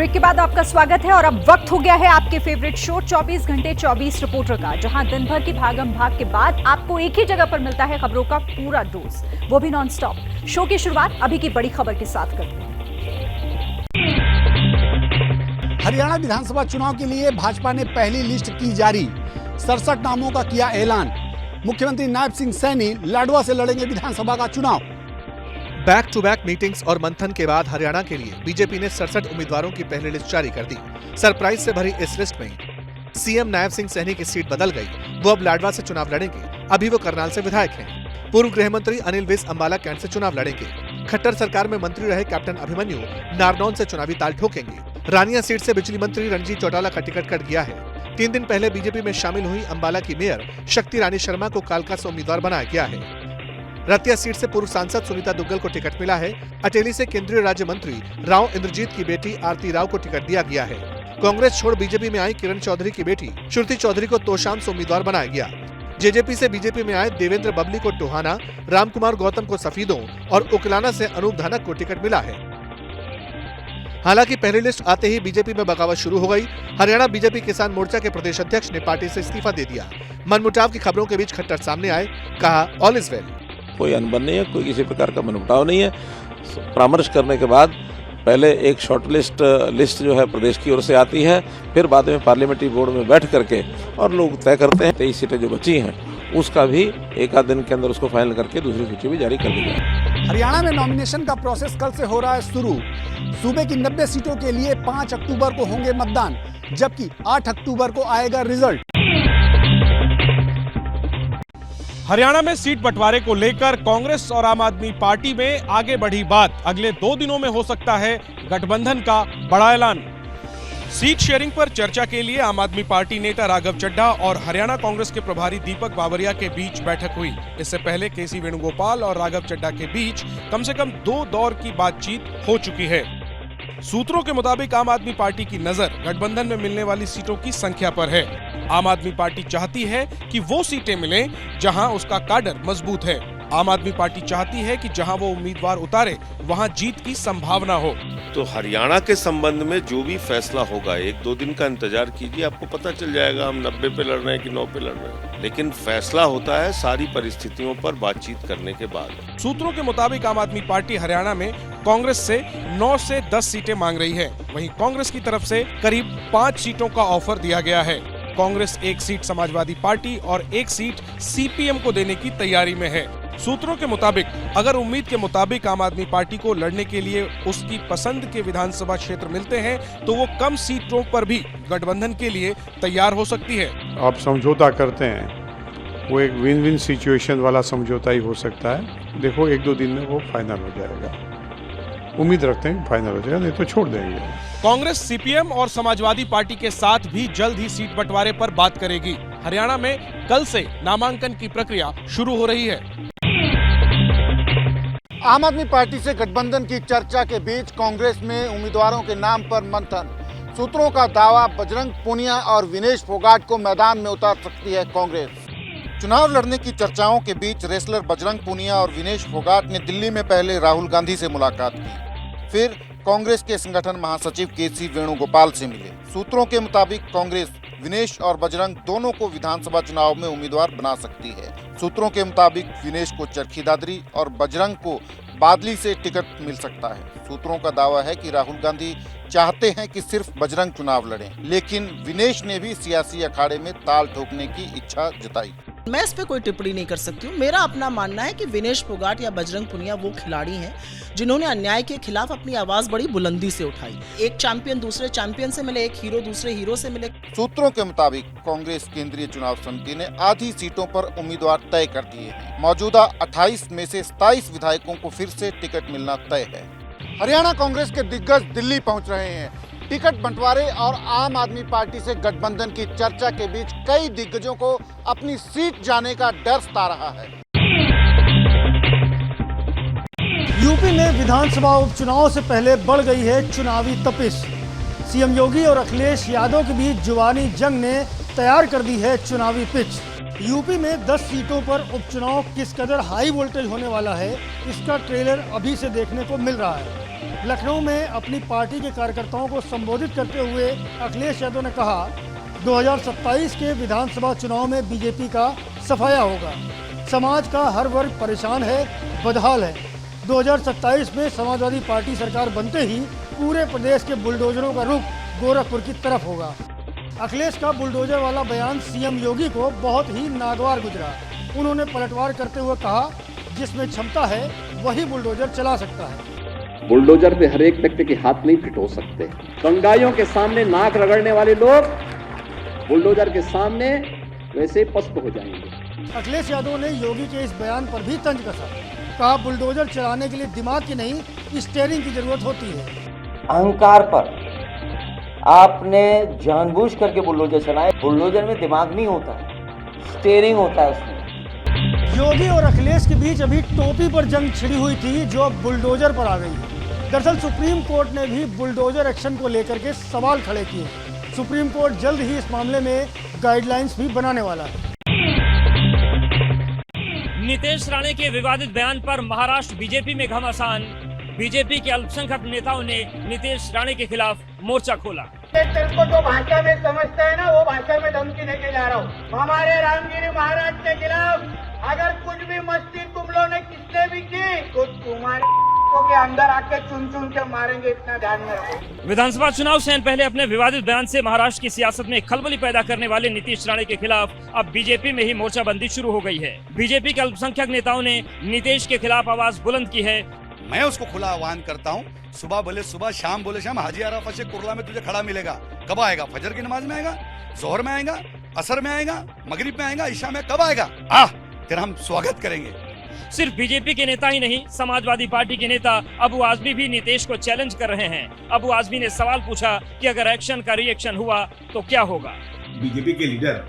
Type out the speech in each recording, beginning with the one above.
Break के बाद आपका स्वागत है और अब वक्त हो गया है आपके फेवरेट शो 24 घंटे 24 रिपोर्टर का, जहां दिन भर की भागम भाग के बाद आपको एक ही जगह पर मिलता है खबरों का पूरा डोज, वो भी नॉन स्टॉप। शो की शुरुआत अभी की बड़ी खबर के साथ करते हैं। हरियाणा विधानसभा चुनाव के लिए भाजपा ने पहली लिस्ट की जारी, 67 नामों का किया ऐलान। मुख्यमंत्री नायब सिंह सैनी लाडवा से लड़ेंगे विधानसभा का चुनाव। बैक टू बैक मीटिंग्स और मंथन के बाद हरियाणा के लिए बीजेपी ने 67 उम्मीदवारों की पहली लिस्ट जारी कर दी। सरप्राइज से भरी इस लिस्ट में सीएम नायब सिंह सैनी की सीट बदल गई, वो अब लाडवा से चुनाव लड़ेंगे। अभी वो करनाल से विधायक हैं। पूर्व गृह मंत्री अनिल विज अंबाला कैंट से चुनाव लड़ेंगे। खट्टर सरकार में मंत्री रहे कैप्टन अभिमन्यु नारनौल से चुनावी ताल ठोकेंगे। रानिया सीट से बिजली मंत्री रणजीत चौटाला का टिकट कट गया है। 3 दिन पहले बीजेपी में शामिल हुई अंबाला की मेयर शक्ति रानी शर्मा को कालका से उम्मीदवार बनाया गया है। रतिया सीट से पूर्व सांसद सुनीता दुग्गल को टिकट मिला है। अटेली से केंद्रीय राज्य मंत्री राव इंद्रजीत की बेटी आरती राव को टिकट दिया गया है। कांग्रेस छोड़ बीजेपी में आई किरण चौधरी की बेटी श्रुति चौधरी को तोशाम से उम्मीदवार बनाया गया। जेजेपी से बीजेपी में आए देवेंद्र बबली को टोहाना, रामकुमार गौतम को सफीदों और उकलाना से अनूप धानक को टिकट मिला है। हालांकि पहली लिस्ट आते ही बीजेपी में बगावत शुरू हो गई। हरियाणा बीजेपी किसान मोर्चा के प्रदेश अध्यक्ष ने पार्टी से इस्तीफा दे दिया। मनमुटाव की खबरों के बीच खट्टर सामने आए, कहा ऑल इज वेल। कोई अनबन नहीं है, कोई किसी प्रकार का मनमुटाव नहीं है। परामर्श करने के बाद पहले एक शॉर्ट लिस्ट जो है प्रदेश की ओर से आती है, फिर बाद में पार्लियामेंट्री बोर्ड में बैठ करके और लोग तय करते हैं। 23 सीटें जो बची हैं उसका भी एक आध दिन के अंदर उसको फाइनल करके दूसरी सूची भी जारी कर दी जाए। हरियाणा में नॉमिनेशन का प्रोसेस कल से हो रहा है शुरू। सूबे की 90 सीटों के लिए 5 अक्टूबर को होंगे मतदान, जबकि 8 अक्टूबर को आएगा रिजल्ट। हरियाणा में सीट बंटवारे को लेकर कांग्रेस और आम आदमी पार्टी में आगे बढ़ी बात। अगले 2 दिनों में हो सकता है गठबंधन का बड़ा ऐलान। सीट शेयरिंग पर चर्चा के लिए आम आदमी पार्टी नेता राघव चड्ढा और हरियाणा कांग्रेस के प्रभारी दीपक बावरिया के बीच बैठक हुई। इससे पहले केसी वेणुगोपाल और राघव चड्ढा के बीच कम से कम 2 दौर की बातचीत हो चुकी है। सूत्रों के मुताबिक आम आदमी पार्टी की नजर गठबंधन में मिलने वाली सीटों की संख्या पर है। आम आदमी पार्टी चाहती है कि वो सीटें मिलें जहां उसका काडर मजबूत है। आम आदमी पार्टी चाहती है कि जहां वो उम्मीदवार उतारे वहां जीत की संभावना हो। तो हरियाणा के संबंध में जो भी फैसला होगा, 1-2 दिन का इंतजार कीजिए, आपको पता चल जाएगा हम 90 पे लड़ रहे हैं कि 9 पे लड़ रहे हैं। लेकिन फैसला होता है सारी परिस्थितियों पर बातचीत करने के बाद। सूत्रों के मुताबिक आम आदमी पार्टी हरियाणा में कांग्रेस से 9 से 10 सीटें मांग रही है। वहीं कांग्रेस की तरफ से करीब 5 सीटों का ऑफर दिया गया है। कांग्रेस 1 सीट समाजवादी पार्टी और 1 सीट सीपीएम को देने की तैयारी में है। सूत्रों के मुताबिक अगर उम्मीद के मुताबिक आम आदमी पार्टी को लड़ने के लिए उसकी पसंद के विधानसभा क्षेत्र मिलते हैं तो वो कम सीटों पर भी गठबंधन के लिए तैयार हो सकती है। आप समझौता करते हैं, वो एक विन विन सिचुएशन वाला समझौता ही हो सकता है। देखो 1-2 दिन में वो फाइनल हो जाएगा। उम्मीद रखते हैं फाइनल हो जाएगा, नहीं तो छोड़ देंगे। कांग्रेस सीपीएम और समाजवादी पार्टी के साथ भी जल्द ही सीट बंटवारे पर बात करेगी। हरियाणा में कल से नामांकन की प्रक्रिया शुरू हो रही है। आम आदमी पार्टी से गठबंधन की चर्चा के बीच कांग्रेस में उम्मीदवारों के नाम पर मंथन। सूत्रों का दावा, बजरंग पूनिया और विनेश फोगाट को मैदान में उतार सकती है कांग्रेस। चुनाव लड़ने की चर्चाओं के बीच रेसलर बजरंग पूनिया और विनेश फोगाट ने दिल्ली में पहले राहुल गांधी से मुलाकात की, फिर कांग्रेस के संगठन महासचिव केसी वेणुगोपाल से मिले। सूत्रों के मुताबिक कांग्रेस विनेश और बजरंग दोनों को विधानसभा चुनाव में उम्मीदवार बना सकती है। सूत्रों के मुताबिक विनेश को चरखी दादरी और बजरंग को बादली से टिकट मिल सकता है। सूत्रों का दावा है कि राहुल गांधी चाहते हैं कि सिर्फ बजरंग चुनाव लड़ें, लेकिन विनेश ने भी सियासी अखाड़े में ताल ठोकने की इच्छा जताई। मैं इस पे कोई टिप्पणी नहीं कर सकती हूँ। मेरा अपना मानना है कि विनेश फोगाट या बजरंग पूनिया वो खिलाड़ी हैं जिन्होंने अन्याय के खिलाफ अपनी आवाज बड़ी बुलंदी से उठाई। एक चैंपियन दूसरे चैंपियन से मिले, एक हीरो दूसरे हीरो से मिले। सूत्रों के मुताबिक कांग्रेस केंद्रीय चुनाव समिति ने आधी सीटों पर उम्मीदवार तय कर दिए हैं। मौजूदा 28 में से 27 विधायकों को फिर से टिकट मिलना तय है। हरियाणा कांग्रेस के दिग्गज दिल्ली पहुंच रहे हैं। टिकट बंटवारे और आम आदमी पार्टी से गठबंधन की चर्चा के बीच कई दिग्गजों को अपनी सीट जाने का डर सता रहा है। यूपी में विधानसभा उपचुनाव से पहले बढ़ गई है चुनावी तपिश। सीएम योगी और अखिलेश यादव के बीच जुबानी जंग ने तैयार कर दी है चुनावी पिच। यूपी में 10 सीटों पर उपचुनाव किस कदर हाई वोल्टेज होने वाला है, इसका ट्रेलर अभी से देखने को मिल रहा है। लखनऊ में अपनी पार्टी के कार्यकर्ताओं को संबोधित करते हुए अखिलेश यादव ने कहा 2027 के विधानसभा चुनाव में बीजेपी का सफाया होगा। समाज का हर वर्ग परेशान है, बदहाल है। 2027 में समाजवादी पार्टी सरकार बनते ही पूरे प्रदेश के बुलडोजरों का रुख गोरखपुर की तरफ होगा। अखिलेश का बुलडोजर वाला बयान सीएम योगी को बहुत ही नागवार गुजरा। उन्होंने पलटवार करते हुए कहा, जिसमें क्षमता है वही बुलडोजर चला सकता है। बुलडोजर पे हर एक व्यक्ति के हाथ नहीं फिट हो सकते। कंगाइयों के सामने नाक रगड़ने वाले लोग बुलडोजर के सामने वैसे पस्त हो जाएंगे। अखिलेश यादव ने योगी के इस बयान पर भी तंज कसा। कहा, बुलडोजर चलाने के लिए दिमाग की नहीं स्टीयरिंग की जरूरत होती है। अहंकार पर आपने जानबूझ करके बुलडोजर चलाए। बुलडोजर में दिमाग नहीं होता, स्टीयरिंग होता है उसमें। योगी और अखिलेश के बीच अभी टोपी पर जंग छिड़ी हुई थी, जो अब बुलडोजर पर आ गई है। दरअसल सुप्रीम कोर्ट ने भी बुलडोजर एक्शन को लेकर के सवाल खड़े किए। सुप्रीम कोर्ट जल्द ही इस मामले में गाइडलाइंस भी बनाने वाला है। नीतीश राणे के विवादित बयान पर महाराष्ट्र बीजेपी में घमासान। बीजेपी के अल्पसंख्यक नेताओं ने नीतीश राणे के खिलाफ मोर्चा खोला। तेरे को जो भाषा में समझता है ना, वो भाषा में धमकी देके जा रहा हूँ। हमारे रामगिरी महाराज के खिलाफ अगर कुछ भी मस्ती तुम लोगों ने किसने भी की तो तुम्हारे के अंदर आके चुन चुन के मारेंगे, इतना ध्यान में रखो। विधानसभा चुनाव से पहले अपने विवादित बयान से महाराष्ट्र की सियासत में खलबली पैदा करने वाले नीतीश राणे के खिलाफ अब बीजेपी में ही मोर्चाबंदी शुरू हो गई है। बीजेपी के अल्पसंख्यक नेताओं ने नीतीश के खिलाफ आवाज बुलंद की है। मैं उसको खुला आह्वान करता हूँ, सुबह बोले सुबह, शाम बोले शाम, हाजी अराफा से कुर्ला में तुझे खड़ा मिलेगा। कब आएगा? फजर की नमाज में आएगा, जोहर में आएगा, असर में आएगा, मगरिब में आएगा, इशा में कब आएगा? तेरा हम स्वागत करेंगे। सिर्फ बीजेपी के नेता ही नहीं, समाजवादी पार्टी के नेता अबू आजमी भी नीतीश को चैलेंज कर रहे हैं। अबू आजमी ने सवाल पूछा कि अगर एक्शन का रिएक्शन हुआ तो क्या होगा। बीजेपी के लीडर,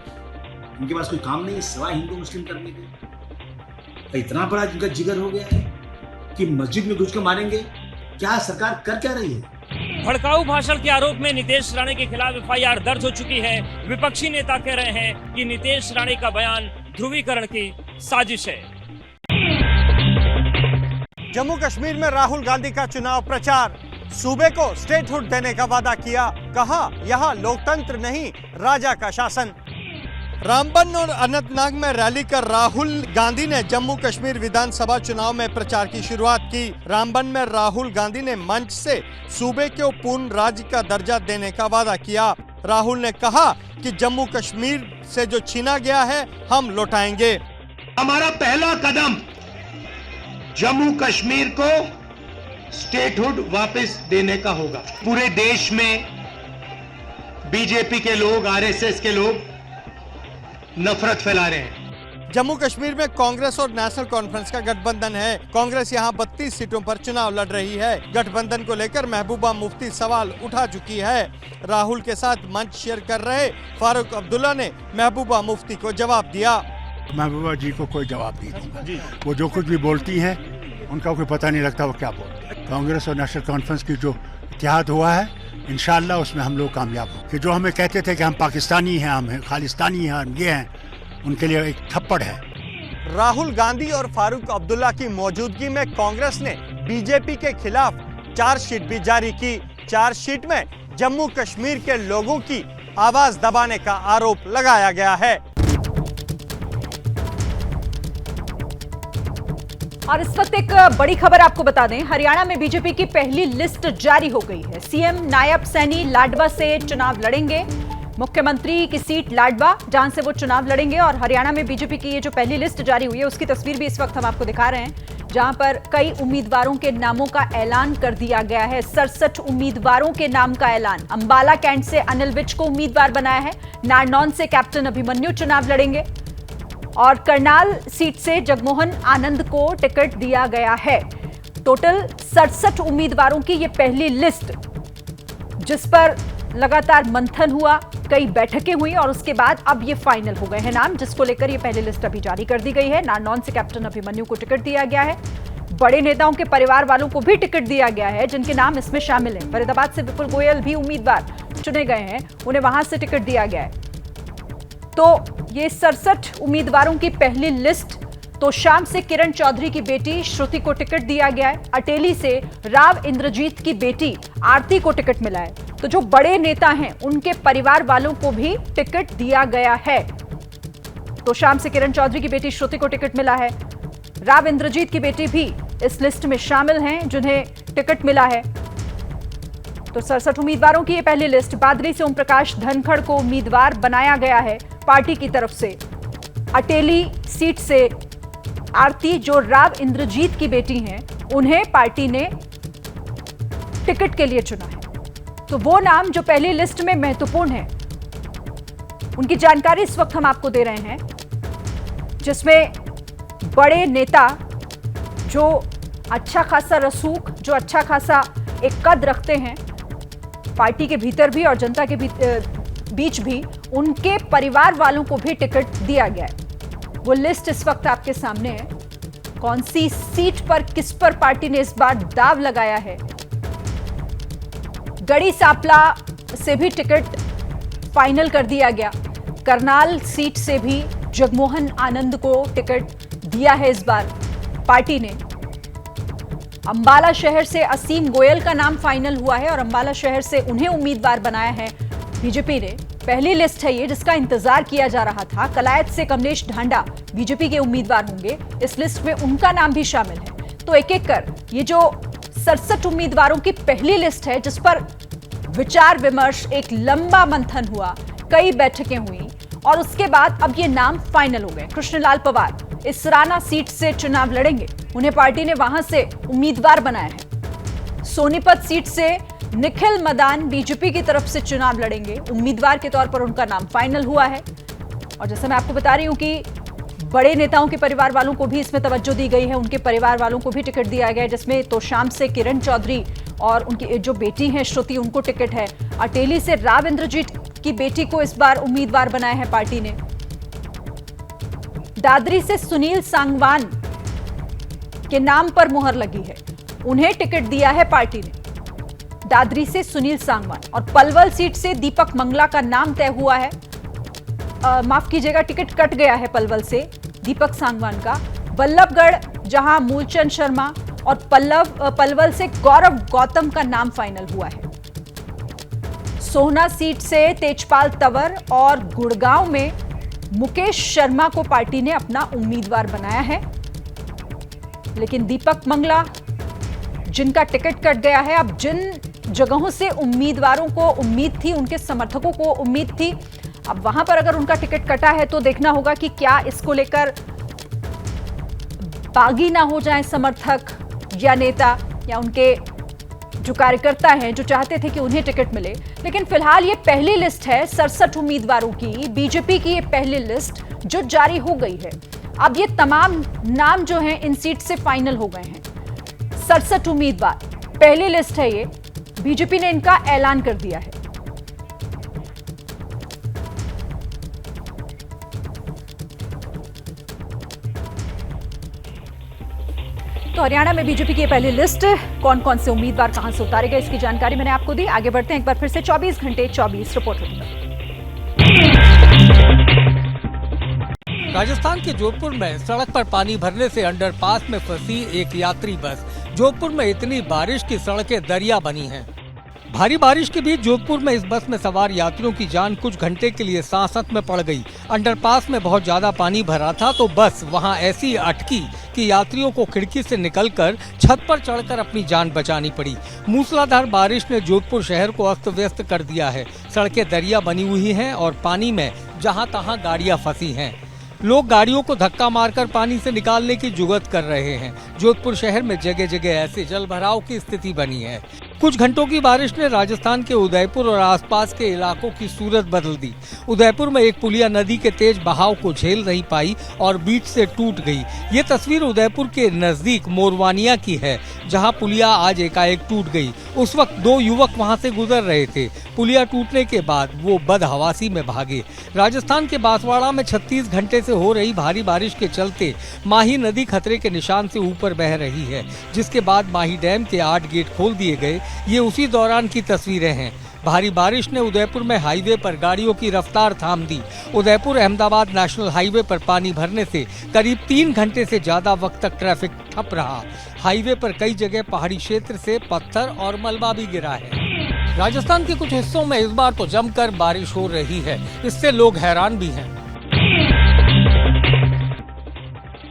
उनके पास कोई काम नहीं है सिवाय हिंदू मुस्लिम करने के। इतना बड़ा इनका जिगर हो गया है कि मस्जिद में घुस के मारेंगे। क्या सरकार कर क्या रही है? भड़काऊ भाषण के आरोप में नीतीश राणे के खिलाफ एफआईआर दर्ज हो चुकी है। विपक्षी नेता कह रहे हैं कि नीतीश राणे का बयान ध्रुवीकरण की साजिश है। जम्मू कश्मीर में राहुल गांधी का चुनाव प्रचार। सूबे को स्टेटहुड देने का वादा किया। कहा, यहां लोकतंत्र नहीं, राजा का शासन। रामबन और अनंतनाग में रैली कर राहुल गांधी ने जम्मू कश्मीर विधानसभा चुनाव में प्रचार की शुरुआत की। रामबन में राहुल गांधी ने मंच से सूबे को पूर्ण राज्य का दर्जा देने का वादा किया। राहुल ने कहा कि जम्मू कश्मीर से जो छीना गया है हम लौटाएंगे। हमारा पहला कदम जम्मू कश्मीर को स्टेटहुड वापस देने का होगा। पूरे देश में बीजेपी के लोग, आरएसएस के लोग नफरत फैला रहे हैं। जम्मू कश्मीर में कांग्रेस और नेशनल कॉन्फ्रेंस का गठबंधन है। कांग्रेस यहां 32 सीटों पर चुनाव लड़ रही है। गठबंधन को लेकर महबूबा मुफ्ती सवाल उठा चुकी है। राहुल के साथ मंच शेयर कर रहे फारूक अब्दुल्ला ने महबूबा मुफ्ती को जवाब दिया। महबूबा जी को कोई जवाब नहीं दूंगा। वो जो कुछ भी बोलती हैं उनका कोई पता नहीं लगता वो क्या बोलती है। कांग्रेस और नेशनल कॉन्फ्रेंस की जो इत्तेहाद हुआ है, इंशाअल्लाह उसमें हम लोग कामयाब हों। कि जो हमें कहते थे कि हम पाकिस्तानी हैं, हम खालिस्तानी हैं, हम ये हैं, उनके लिए एक थप्पड़ है। राहुल गांधी और फारूक अब्दुल्ला की मौजूदगी में कांग्रेस ने बीजेपी के खिलाफ चार्जशीट भी जारी की। चार्जशीट में जम्मू कश्मीर के लोगों की आवाज दबाने का आरोप लगाया गया है। और इस वक्त एक बड़ी खबर आपको बता दें, हरियाणा में बीजेपी की पहली लिस्ट जारी हो गई है। सीएम नायब सैनी लाडवा से चुनाव लड़ेंगे। मुख्यमंत्री की सीट लाडवा, जहां से वो चुनाव लड़ेंगे। और हरियाणा में बीजेपी की ये जो पहली लिस्ट जारी हुई है, उसकी तस्वीर भी इस वक्त हम आपको दिखा रहे हैं, जहां पर कई उम्मीदवारों के नामों का ऐलान कर दिया गया है। 67 उम्मीदवारों के नाम का ऐलान। अंबाला कैंट से अनिल विज को उम्मीदवार बनाया है। नारनौल से कैप्टन अभिमन्यु चुनाव लड़ेंगे और करनाल सीट से जगमोहन आनंद को टिकट दिया गया है। टोटल 67 उम्मीदवारों की ये पहली लिस्ट, जिस पर लगातार मंथन हुआ, कई बैठकें हुई और उसके बाद अब ये फाइनल हो गए हैं नाम, जिसको लेकर ये पहली लिस्ट अभी जारी कर दी गई है। नारनौल से कैप्टन अभिमन्यु को टिकट दिया गया है। बड़े नेताओं के परिवार वालों को भी टिकट दिया गया है, जिनके नाम इसमें शामिल हैं। फरीदाबाद से विपुल गोयल भी उम्मीदवार चुने गए हैं, उन्हें वहां से टिकट दिया गया है। तो ये 67 उम्मीदवारों की पहली लिस्ट तो शाम से किरण चौधरी की बेटी श्रुति को टिकट दिया गया है। अटेली से राव इंद्रजीत की बेटी आरती को टिकट मिला है। तो जो बड़े नेता हैं उनके परिवार वालों को भी टिकट दिया गया है। तो शाम से किरण चौधरी की बेटी श्रुति को टिकट मिला है। राव इंद्रजीत की बेटी भी इस लिस्ट में शामिल हैं जिन्हें टिकट मिला है। तो 67 उम्मीदवारों की ये पहली लिस्ट। बादरी से ओम प्रकाश धनखड़ को उम्मीदवार बनाया गया है पार्टी की तरफ से। अटेली सीट से आरती, जो राव इंद्रजीत की बेटी हैं, उन्हें पार्टी ने टिकट के लिए चुना है। तो वो नाम जो पहली लिस्ट में महत्वपूर्ण है, उनकी जानकारी इस वक्त हम आपको दे रहे हैं, जिसमें बड़े नेता जो अच्छा खासा रसूख, जो अच्छा खासा एक कद रखते हैं पार्टी के भीतर भी और जनता के बीच भी, उनके परिवार वालों को भी टिकट दिया गया है। वो लिस्ट इस वक्त आपके सामने है। कौन सी सीट पर किस पर पार्टी ने इस बार दाव लगाया है। गढ़ी सांपला से भी टिकट फाइनल कर दिया गया। करनाल सीट से भी जगमोहन आनंद को टिकट दिया है इस बार पार्टी ने। अंबाला शहर से असीम गोयल का नाम फाइनल हुआ है और अंबाला शहर से उन्हें उम्मीदवार बनाया है बीजेपी ने। पहली लिस्ट है ये जिसका इंतजार किया जा रहा था। कलायत से कमलेश ढांडा बीजेपी के उम्मीदवार होंगे। इस लिस्ट में उनका नाम भी शामिल है। तो एक एक कर ये जो 67 उम्मीदवारों की पहली लिस्ट है, जिस पर विचार विमर्श, एक लंबा मंथन हुआ, कई बैठकें हुई और उसके बाद अब ये नाम फाइनल हो गए। कृष्णलाल पवार इसराना सीट से चुनाव लड़ेंगे। उन्हें पार्टी ने वहां से उम्मीदवार बनाया है। सोनीपत सीट से निखिल मदान बीजेपी की तरफ से चुनाव लड़ेंगे। उम्मीदवार के तौर पर उनका नाम फाइनल हुआ है। और जैसे मैं आपको बता रही हूं कि बड़े नेताओं के परिवार वालों को भी इसमें तवज्जो दी गई है। उनके परिवार वालों को भी टिकट दिया गया है, जिसमें तो शाम से किरण चौधरी और उनकी जो बेटी है श्रुति, उनको टिकट है। अटेली से राव इंद्रजीत की बेटी को इस बार उम्मीदवार बनाया है पार्टी ने। दादरी से सुनील सांगवान के नाम पर मुहर लगी है, उन्हें टिकट दिया है पार्टी ने। दादरी से सुनील सांगवान। और पलवल सीट से दीपक मंगला का नाम तय हुआ है। माफ कीजिएगा, टिकट कट गया है पलवल से दीपक सांगवान का। बल्लभगढ़ जहां मूलचंद शर्मा और पलवल से गौरव गौतम का नाम फाइनल हुआ है। सोहना सीट से तेजपाल तंवर और गुड़गांव में मुकेश शर्मा को पार्टी ने अपना उम्मीदवार बनाया है। लेकिन दीपक मंगला, जिनका टिकट कट गया है, अब जिन जगहों से उम्मीदवारों को उम्मीद थी, उनके समर्थकों को उम्मीद थी, अब वहां पर अगर उनका टिकट कटा है तो देखना होगा कि क्या इसको लेकर बागी ना हो जाए समर्थक या नेता या उनके जो कार्यकर्ता हैं जो चाहते थे कि उन्हें टिकट मिले। लेकिन फिलहाल ये पहली लिस्ट है 67 उम्मीदवारों की, बीजेपी की ये पहली लिस्ट जो जारी हो गई है। अब ये तमाम नाम जो हैं इन सीट से फाइनल हो गए हैं। 67 उम्मीदवार, पहली लिस्ट है ये, बीजेपी ने इनका ऐलान कर दिया है। तो हरियाणा में बीजेपी की पहली लिस्ट, कौन कौन से उम्मीदवार कहां से उतारे गए, इसकी जानकारी मैंने आपको दी। आगे बढ़ते हैं, एक बार फिर से 24 घंटे 24 रिपोर्ट होगी। राजस्थान के जोधपुर में सड़क पर पानी भरने से अंडरपास में फंसी एक यात्री बस। जोधपुर में इतनी बारिश की सड़कें दरिया बनी हैं। भारी बारिश के बीच जोधपुर में इस बस में सवार यात्रियों की जान कुछ घंटे के लिए सांसत में पड़ गई। अंडरपास में बहुत ज्यादा पानी भरा था तो बस वहां ऐसी अटकी कि यात्रियों को खिड़की से निकलकर छत पर चढ़कर अपनी जान बचानी पड़ी। मूसलाधार बारिश ने जोधपुर शहर को अस्त व्यस्त कर दिया है। सड़कें दरिया बनी हुई हैं और पानी में जहां तहां गाड़ियां फंसी हैं। लोग गाड़ियों को धक्का मारकर पानी से निकालने की जुगत कर रहे हैं। जोधपुर शहर में जगह जगह ऐसे जल भराव की स्थिति बनी है। कुछ घंटों की बारिश ने राजस्थान के उदयपुर और आसपास के इलाकों की सूरत बदल दी। उदयपुर में एक पुलिया नदी के तेज बहाव को झेल नहीं पाई और बीच से टूट गई। ये तस्वीर उदयपुर के नजदीक मोरवानिया की है, जहां पुलिया आज एकाएक टूट गई। उस वक्त दो युवक वहां से गुजर रहे थे। पुलिया टूटने के बाद वो बदहवासी में भागे। राजस्थान के बांसवाड़ा में 36 घंटे से हो रही भारी बारिश के चलते माही नदी खतरे के निशान से ऊपर बह रही है, जिसके बाद माही डैम के 8 गेट खोल दिए गए। ये उसी दौरान की तस्वीरें हैं। भारी बारिश ने उदयपुर में हाईवे पर गाड़ियों की रफ्तार थाम दी। उदयपुर अहमदाबाद नेशनल हाईवे पर पानी भरने से करीब 3 घंटे से ज्यादा वक्त तक ट्रैफिक ठप रहा। हाईवे पर कई जगह पहाड़ी क्षेत्र से पत्थर और मलबा भी गिरा है। राजस्थान के कुछ हिस्सों में इस बार तो जमकर बारिश हो रही है, इससे लोग हैरान भी हैं।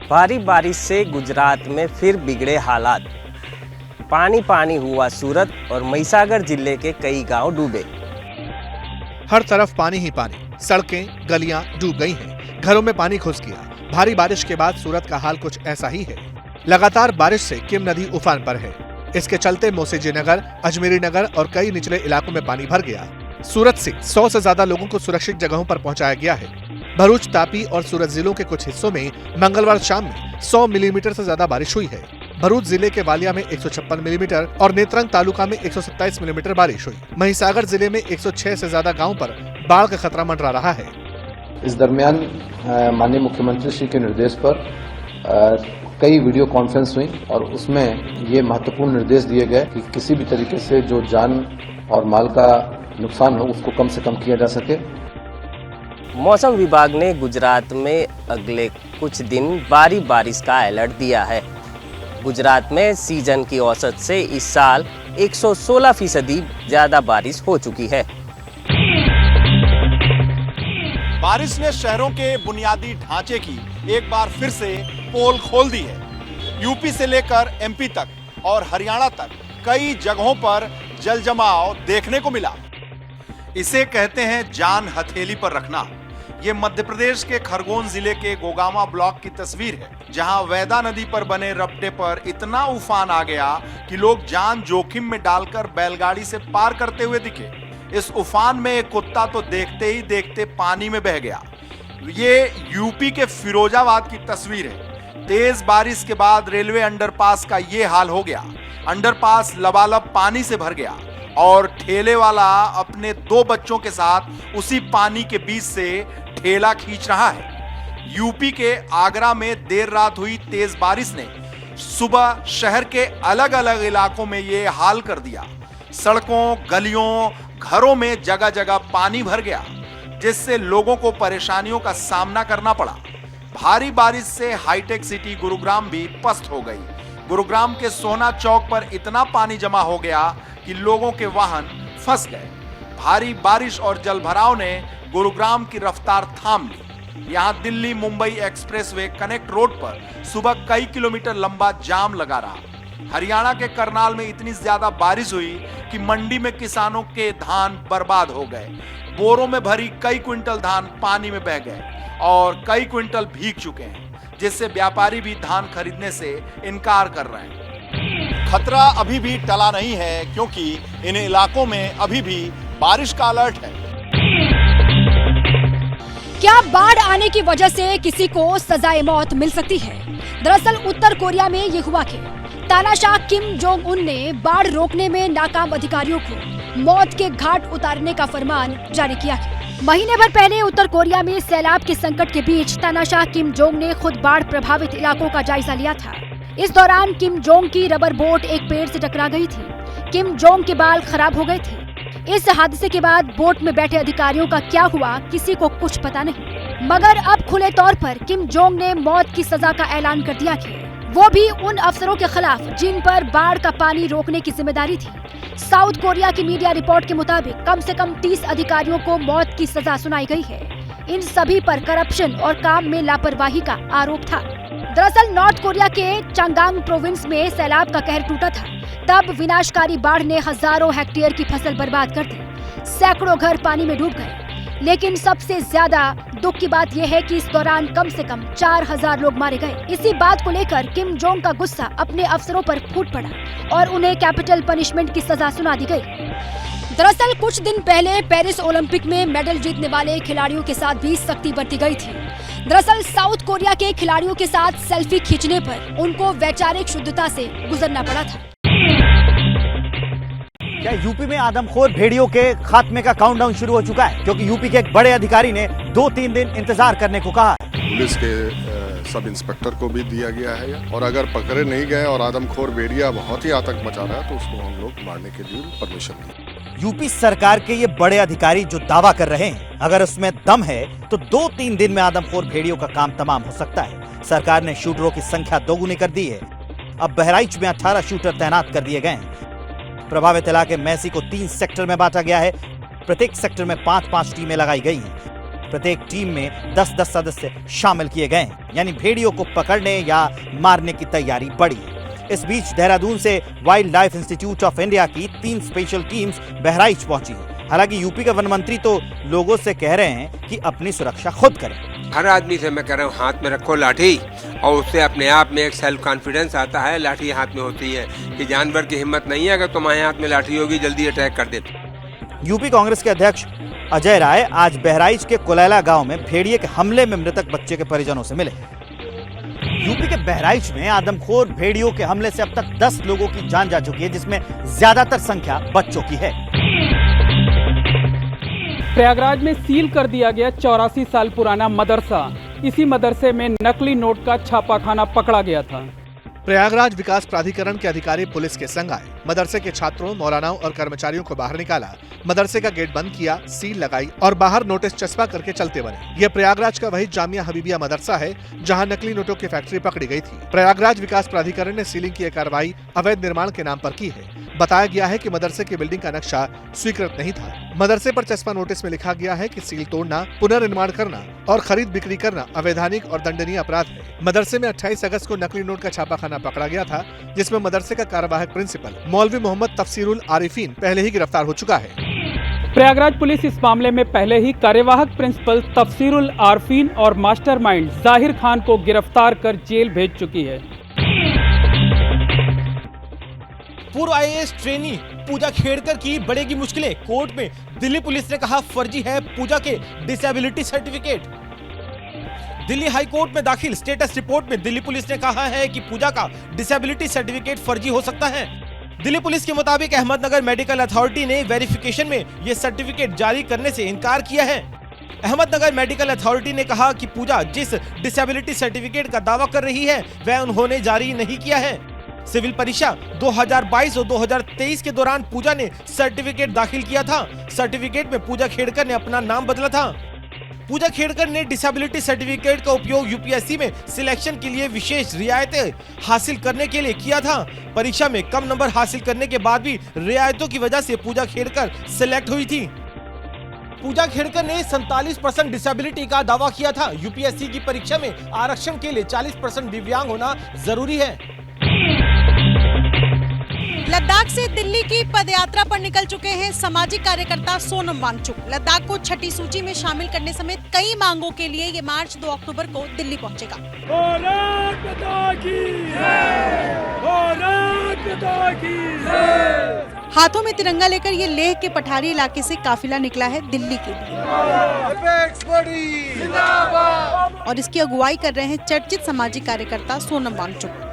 भारी बारिश से गुजरात में फिर बिगड़े हालात। पानी पानी हुआ सूरत और महिसागर जिले के कई गांव डूबे। हर तरफ पानी ही पानी, सड़कें गलियां डूब गई हैं, घरों में पानी घुस गया। भारी बारिश के बाद सूरत का हाल कुछ ऐसा ही है। लगातार बारिश से किम नदी उफान पर है। इसके चलते मोसेजी नगर, अजमेरी नगर और कई निचले इलाकों में पानी भर गया। सूरत से 100 से ज्यादा लोगों को सुरक्षित जगहों पर पहुंचाया गया है। भरूच, तापी और सूरत जिलों के कुछ हिस्सों में मंगलवार शाम में 100 मिलीमीटर से ज्यादा बारिश हुई है। भरूच जिले के वालिया में 156 मिलीमीटर और नेत्रंग तालुका में 127 मिलीमीटर बारिश हुई। महिसागर जिले में 106 से ज्यादा गांवों पर बाढ़ का खतरा मंडरा रहा है। इस दरमियान माननीय मुख्यमंत्री श्री के निर्देश पर कई वीडियो कॉन्फ्रेंस हुई और उसमें ये महत्वपूर्ण निर्देश दिए गए कि किसी भी तरीके से जो जान और माल का नुकसान हो उसको कम से कम किया जा सके। मौसम विभाग ने गुजरात में अगले कुछ दिन भारी बारिश का अलर्ट दिया है। गुजरात में सीजन की औसत से इस साल 116% ज्यादा बारिश हो चुकी है। बारिश ने शहरों के बुनियादी ढांचे की एक बार फिर से पोल खोल दी है। यूपी से लेकर एमपी तक और हरियाणा तक कई जगहों पर जल जमाव देखने को मिला। इसे कहते हैं जान हथेली पर रखना। ये मध्य प्रदेश के खरगोन जिले के गोगामा ब्लॉक की तस्वीर है, जहां वैदा नदी पर बने रपटे पर इतना उफान आ गया कि लोग जान जोखिम में डालकर बैलगाड़ी से पार करते हुए दिखे। इस उफान में एक कुत्ता तो देखते ही देखते पानी में बह गया। ये यूपी के फिरोजाबाद की तस्वीर है। तेज बारिश के बाद रेलवे अंडरपास का ये हाल हो गया। अंडरपास लबालब पानी से भर गया और ठेले वाला अपने 2 बच्चों के साथ उसी पानी के बीच से ठेला खींच रहा है। यूपी के आगरा में देर रात हुई तेज बारिश ने सुबह शहर के अलग अलग इलाकों में ये हाल कर दिया। सड़कों, गलियों, घरों में जगह जगह पानी भर गया, जिससे लोगों को परेशानियों का सामना करना पड़ा। भारी बारिश से हाईटेक सिटी गुरुग्राम भी पस्त हो गई। गुरुग्राम के सोना चौक पर इतना पानी जमा हो गया कि लोगों के वाहन फंस गए। भारी बारिश और जलभराव ने गुरुग्राम की रफ्तार थाम ली। यहां Delhi Mumbai expressway connect road पर सुबह कई किलोमीटर लंबा जाम लगा रहा। हरियाणा के करनाल में इतनी ज्यादा बारिश हुई कि मंडी में किसानों के धान बर्बाद हो गए। बोरों में भरी कई क्विंटल धान पानी में बह गए और कई क्विंटल भीग चुके हैं, जिससे व्यापारी भी धान खरीदने से इनकार कर रहे हैं। खतरा अभी भी टला नहीं है, क्योंकि इन इलाकों में अभी भी बारिश का अलर्ट है। क्या बाढ़ आने की वजह से किसी को सजाए मौत मिल सकती है? दरअसल उत्तर कोरिया में ये हुआ कि तानाशाह किम जोंग उन ने बाढ़ रोकने में नाकाम अधिकारियों को मौत के घाट उतारने का फरमान जारी किया। महीने भर पहले उत्तर कोरिया में सैलाब के संकट के बीच तानाशाह किम जोंग ने खुद बाढ़ प्रभावित इलाकों का जायजा लिया था। इस दौरान किम जोंग की रबर बोट एक पेड़ से टकरा गई थी। किम जोंग के बाल खराब हो गए थे। इस हादसे के बाद बोट में बैठे अधिकारियों का क्या हुआ, किसी को कुछ पता नहीं। मगर अब खुले तौर पर किम जोंग ने मौत की सजा का ऐलान कर दिया कि वो भी उन अफसरों के खिलाफ जिन पर बाढ़ का पानी रोकने की जिम्मेदारी थी। साउथ कोरिया की मीडिया रिपोर्ट के मुताबिक कम से कम 30 अधिकारियों को मौत की सजा सुनाई गई है। इन सभी पर करप्शन और काम में लापरवाही का आरोप था। दरअसल नॉर्थ कोरिया के चांगांग प्रोविंस में सैलाब का कहर टूटा था। तब विनाशकारी बाढ़ ने हजारों हेक्टेयर की फसल बर्बाद कर दी। सैकड़ों घर पानी में डूब गए। लेकिन सबसे ज्यादा दुख की बात यह है कि इस दौरान कम से कम 4000 लोग मारे गए। इसी बात को लेकर किम जोंग का गुस्सा अपने अफसरों पर फूट पड़ा और उन्हें कैपिटल पनिशमेंट की सजा सुना दी गई। दरअसल कुछ दिन पहले पेरिस ओलंपिक में मेडल जीतने वाले खिलाड़ियों के साथ भी सख्ती बरती गई थी। दरअसल साउथ कोरिया के खिलाड़ियों के साथ सेल्फी खींचने पर उनको वैचारिक शुद्धता से गुजरना पड़ा था। क्या यूपी में आदमखोर भेड़ियों के खात्मे का काउंटडाउन शुरू हो चुका है? क्योंकि यूपी के एक बड़े अधिकारी ने 2-3 दिन इंतजार करने को कहा है। पुलिस के सब इंस्पेक्टर को भी दिया गया है और अगर पकड़े नहीं गए और आदमखोर भेड़िया बहुत ही आतंक मचा रहा है तो उसको हम लोग मारने के लिए परमिशन दी। यूपी सरकार के ये बड़े अधिकारी जो दावा कर रहे हैं, अगर उसमें दम है तो 2-3 दिन में आदमखोर भेड़ियों का काम तमाम हो सकता है। सरकार ने शूटरों की संख्या दोगुनी कर दी है। अब बहराइच में 18 शूटर तैनात कर दिए गए हैं। प्रभावित इलाके मैसी को 3 सेक्टर में बांटा गया है। प्रत्येक सेक्टर में 5-5 टीमें लगाई गई हैं। प्रत्येक टीम में 10-10 सदस्य शामिल किए गए हैं, यानी भेड़ियों को पकड़ने या मारने की तैयारी बढ़ी है। इस बीच देहरादून से wild life institute of India की 3 स्पेशल टीम्स बहराइच पहुंची है। हालांकि यूपी के वन मंत्री तो लोगों से कह रहे हैं कि अपनी सुरक्षा खुद करें। हर आदमी से मैं कह रहा हूँ, हाथ में रखो लाठी, और उससे अपने आप में एक सेल्फ कॉन्फिडेंस आता है। लाठी हाथ में होती है कि जानवर की हिम्मत नहीं है, अगर तुम्हारे हाथ में लाठी होगी जल्दी अटैक कर देते। यूपी कांग्रेस के अध्यक्ष अजय राय आज बहराइच के कुलैला गांव में भेड़िए के हमले में मृतक बच्चे के परिजनों से मिले। यूपी के बहराइच में आदमखोर भेड़ियों के हमले से अब तक 10 लोगों की जान जा चुकी है, जिसमें ज्यादातर संख्या बच्चों की है। प्रयागराज में सील कर दिया गया 84 साल पुराना मदरसा। इसी मदरसे में नकली नोट का छापाखाना पकड़ा गया था। प्रयागराज विकास प्राधिकरण के अधिकारी पुलिस के संग आए। मदरसे के छात्रों, मौलानाओं और कर्मचारियों को बाहर निकाला। मदरसे का गेट बंद किया, सील लगाई और बाहर नोटिस चस्पा करके चलते बने। यह प्रयागराज का वही जामिया हबीबिया मदरसा है जहां नकली नोटों की फैक्ट्री पकड़ी गई थी। प्रयागराज विकास प्राधिकरण ने सीलिंग की यह कार्रवाई अवैध निर्माण के नाम पर की है। बताया गया है कि मदरसे की बिल्डिंग का नक्शा स्वीकृत नहीं था। मदरसे पर चस्पा नोटिस में लिखा गया है कि सील तोड़ना, पुनर्निर्माण करना और खरीद बिक्री करना अवैधानिक और दंडनीय अपराध है। मदरसे में 28 अगस्त को नकली नोट का छापाखाना पकड़ा गया था, जिसमें मदरसे का कार्यवाहक प्रिंसिपल मौलवी मोहम्मद तफसीरुल आरिफीन पहले ही गिरफ्तार हो चुका है। प्रयागराज पुलिस इस मामले में पहले ही कार्यवाहक प्रिंसिपल तफसीरुल आरिफीन और मास्टरमाइंड जाहिर खान को गिरफ्तार कर जेल भेज चुकी है। पूर्व IAS ट्रेनी पूजा खेड़कर की बढ़ेगी मुश्किलें। कोर्ट में दिल्ली पुलिस ने कहा फर्जी है पूजा के disability certificate. Delhi high court में दाखिल स्टेटस रिपोर्ट में दिल्ली पुलिस ने कहा है कि पूजा का डिसेबिलिटी सर्टिफिकेट फर्जी हो सकता है। दिल्ली पुलिस के मुताबिक अहमदनगर मेडिकल अथॉरिटी ने वेरिफिकेशन में यह सर्टिफिकेट जारी करने से इनकार किया है। अहमदनगर मेडिकल अथॉरिटी ने कहा कि पूजा जिस डिसेबिलिटी सर्टिफिकेट का दावा कर रही है वह उन्होंने जारी नहीं किया है। सिविल परीक्षा 2022 और 2023 के दौरान पूजा ने सर्टिफिकेट दाखिल किया था। सर्टिफिकेट में पूजा खेड़कर ने अपना नाम बदला था। पूजा खेड़कर ने डिसेबिलिटी सर्टिफिकेट का उपयोग यूपीएससी में सिलेक्शन के लिए विशेष रियायतें हासिल करने के लिए किया था। परीक्षा में कम नंबर हासिल करने के बाद भी रियायतों की वजह से पूजा खेड़कर सिलेक्ट हुई थी। पूजा खेड़कर ने 47% डिसेबिलिटी का दावा किया था। यूपीएससी की परीक्षा में आरक्षण के लिए 40% दिव्यांग होना जरूरी है। लद्दाख से दिल्ली की पदयात्रा पर निकल चुके हैं सामाजिक कार्यकर्ता सोनम वांगचुक। लद्दाख को छठी सूची में शामिल करने समेत कई मांगों के लिए ये मार्च 2 अक्टूबर को दिल्ली पहुंचेगा। भारत माता की जय! भारत माता की जय! हाथों में तिरंगा लेकर ये लेह के पठारी इलाके से काफिला निकला है दिल्ली के लिए और इसकी अगुवाई कर रहे हैं चर्चित सामाजिक कार्यकर्ता सोनम वांगचुक।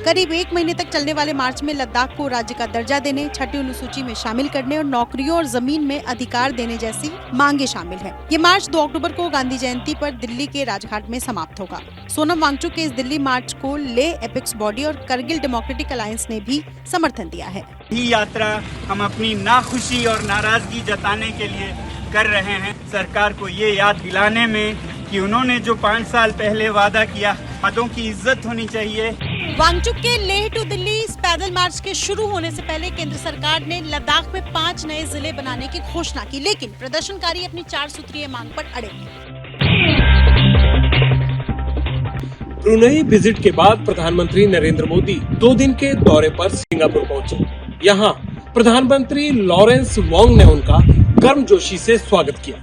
करीब 1 महीने तक चलने वाले मार्च में लद्दाख को राज्य का दर्जा देने, छठी अनुसूची में शामिल करने और नौकरियों और जमीन में अधिकार देने जैसी मांगे शामिल हैं। ये मार्च 2 अक्टूबर को गांधी जयंती पर दिल्ली के राजघाट में समाप्त होगा। सोनम वांगचुक के इस दिल्ली मार्च को लेह एपेक्स बॉडी और करगिल डेमोक्रेटिक अलायंस ने भी समर्थन दिया है। ये यात्रा हम अपनी नाखुशी और नाराजगी जताने के लिए कर रहे हैं, सरकार को ये याद दिलाने में कि उन्होंने जो 5 साल पहले वादा किया, वादों की इज्जत होनी चाहिए। वांगचुक के लेह टू दिल्ली इस पैदल मार्च के शुरू होने से पहले केंद्र सरकार ने लद्दाख में 5 नए जिले बनाने की घोषणा की, लेकिन प्रदर्शनकारी अपनी 4 सूत्रीय मांग पर अड़े। ब्रुनेई विजिट के बाद प्रधानमंत्री नरेंद्र मोदी 2 दिन के दौरे पर सिंगापुर पहुंचे। यहाँ प्रधानमंत्री लॉरेंस वोंग ने उनका गर्मजोशी से स्वागत किया।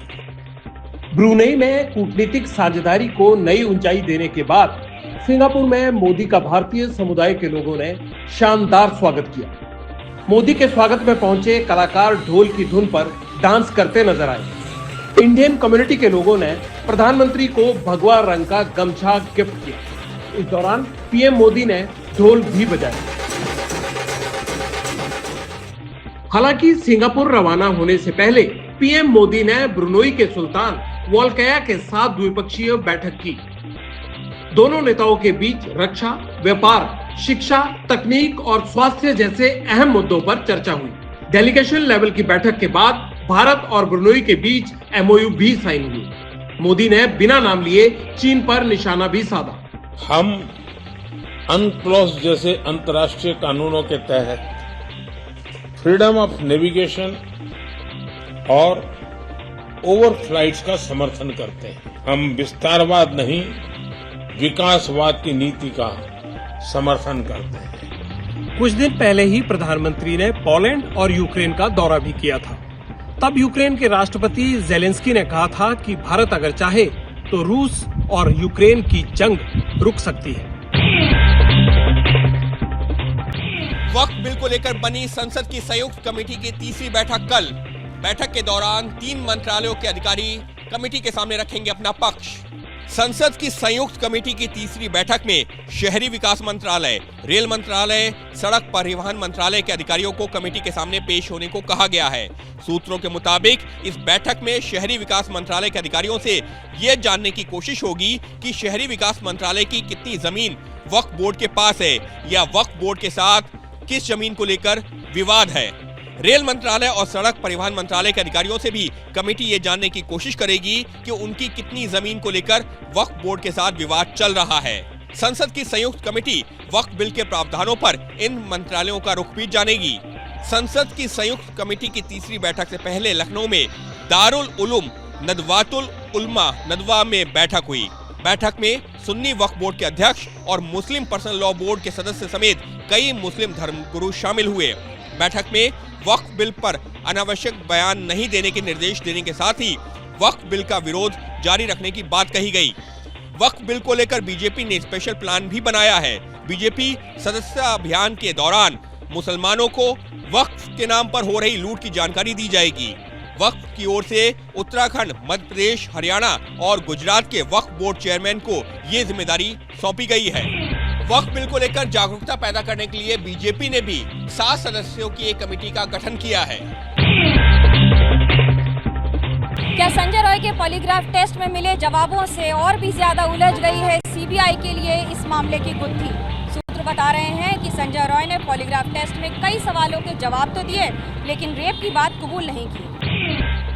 ब्रुनेई में कूटनीतिक साझेदारी को नई ऊंचाई देने के बाद सिंगापुर में मोदी का भारतीय समुदाय के लोगों ने शानदार स्वागत किया। मोदी के स्वागत में पहुंचे कलाकार ढोल की धुन पर डांस करते नजर आए। इंडियन कम्युनिटी के लोगों ने प्रधानमंत्री को भगवा रंग का गमछा गिफ्ट किया। इस दौरान पीएम मोदी ने ढोल भी बजाए। हालांकि सिंगापुर रवाना होने से पहले पीएम मोदी ने ब्रुनेई के सुल्तान वोल्काया के साथ द्विपक्षीय बैठक की। दोनों नेताओं के बीच रक्षा, व्यापार, शिक्षा, तकनीक और स्वास्थ्य जैसे अहम मुद्दों पर चर्चा हुई। डेलीगेशन लेवल की बैठक के बाद भारत और ब्रुनई के बीच MOU भी साइन हुई। मोदी ने बिना नाम लिए चीन पर निशाना भी साधा। हम अनक्लॉज जैसे अंतर्राष्ट्रीय कानूनों के तहत फ्रीडम ऑफ नेविगेशन और ओवर फ्लाइट्स का समर्थन करते हैं। हम विस्तारवाद नहीं, विकासवाद की नीति का समर्थन करते हैं। कुछ दिन पहले ही प्रधानमंत्री ने पोलैंड और यूक्रेन का दौरा भी किया था। तब यूक्रेन के राष्ट्रपति जेलेंस्की ने कहा था कि भारत अगर चाहे तो रूस और यूक्रेन की जंग रुक सकती है। वक्फ बिल को लेकर बनी संसद की संयुक्त कमेटी की तीसरी बैठक कल। बैठक के दौरान 3 मंत्रालयों के अधिकारी कमेटी के सामने रखेंगे अपना पक्ष। संसद की संयुक्त कमेटी की तीसरी बैठक में शहरी विकास मंत्रालय, रेल मंत्रालय, सड़क परिवहन मंत्रालय के अधिकारियों को कमेटी के सामने पेश होने को कहा गया है। सूत्रों के मुताबिक इस बैठक में शहरी विकास मंत्रालय के अधिकारियों से यह जानने की कोशिश होगी कि शहरी विकास मंत्रालय की कितनी जमीन वक्फ बोर्ड के पास है या वक्फ बोर्ड के साथ किस जमीन को लेकर विवाद है। रेल मंत्रालय और सड़क परिवहन मंत्रालय के अधिकारियों से भी कमेटी ये जानने की कोशिश करेगी कि उनकी कितनी जमीन को लेकर वक्फ बोर्ड के साथ विवाद चल रहा है। संसद की संयुक्त कमेटी वक्फ बिल के प्रावधानों पर इन मंत्रालयों का रुख भी जानेगी। संसद की संयुक्त कमेटी की तीसरी बैठक से पहले लखनऊ में दारुल उलूम नदवातुल उलमा नदवा में बैठक हुई। बैठक में सुन्नी वक्फ बोर्ड के अध्यक्ष और मुस्लिम पर्सनल लॉ बोर्ड के सदस्य समेत कई मुस्लिम धर्मगुरु शामिल हुए। बैठक में वक्फ बिल पर अनावश्यक बयान नहीं देने के निर्देश देने के साथ ही वक्फ बिल का विरोध जारी रखने की बात कही गई। वक्फ बिल को लेकर बीजेपी ने स्पेशल प्लान भी बनाया है। बीजेपी सदस्यता अभियान के दौरान मुसलमानों को वक्फ के नाम पर हो रही लूट की जानकारी दी जाएगी। वक्फ की ओर से उत्तराखंड, मध्य प्रदेश, हरियाणा और गुजरात के वक्फ बोर्ड चेयरमैन को ये जिम्मेदारी सौंपी गई है। वक्फ बिल को लेकर जागरूकता पैदा करने के लिए बीजेपी ने भी 7 सदस्यों की एक कमेटी का गठन किया है। क्या संजय रॉय के पॉलीग्राफ टेस्ट में मिले जवाबों से और भी ज्यादा उलझ गई है सीबीआई के लिए इस मामले की गुत्थी? सूत्र बता रहे हैं कि संजय रॉय ने पॉलीग्राफ टेस्ट में कई सवालों के जवाब तो दिए, लेकिन रेप की बात कबूल नहीं की।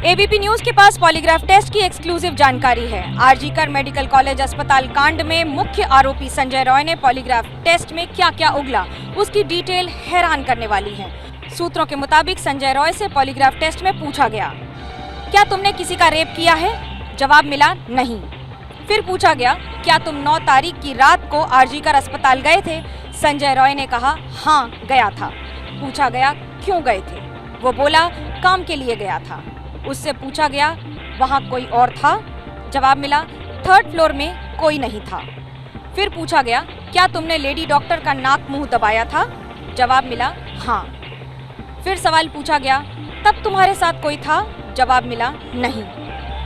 एबीपी न्यूज के पास पॉलीग्राफ टेस्ट की एक्सक्लूसिव जानकारी है। आरजीकर मेडिकल कॉलेज अस्पताल कांड में मुख्य आरोपी संजय रॉय ने पॉलीग्राफ टेस्ट में क्या क्या उगला, उसकी डिटेल हैरान करने वाली है। सूत्रों के मुताबिक संजय रॉय से पॉलीग्राफ टेस्ट में पूछा गया, क्या तुमने किसी का रेप किया है? जवाब मिला नहीं। फिर पूछा गया, क्या तुम 9 तारीख की रात को आरजीकर अस्पताल गए थे? संजय रॉय ने कहा, हाँ गया था। पूछा गया, क्यों गए थे? वो बोला, काम के लिए गया था। उससे पूछा गया, वहाँ कोई और था? जवाब मिला, 3rd फ्लोर में कोई नहीं था। फिर पूछा गया, क्या तुमने लेडी डॉक्टर का नाक मुंह दबाया था? जवाब मिला, हाँ। फिर सवाल पूछा गया, तब तुम्हारे साथ कोई था? जवाब मिला, नहीं।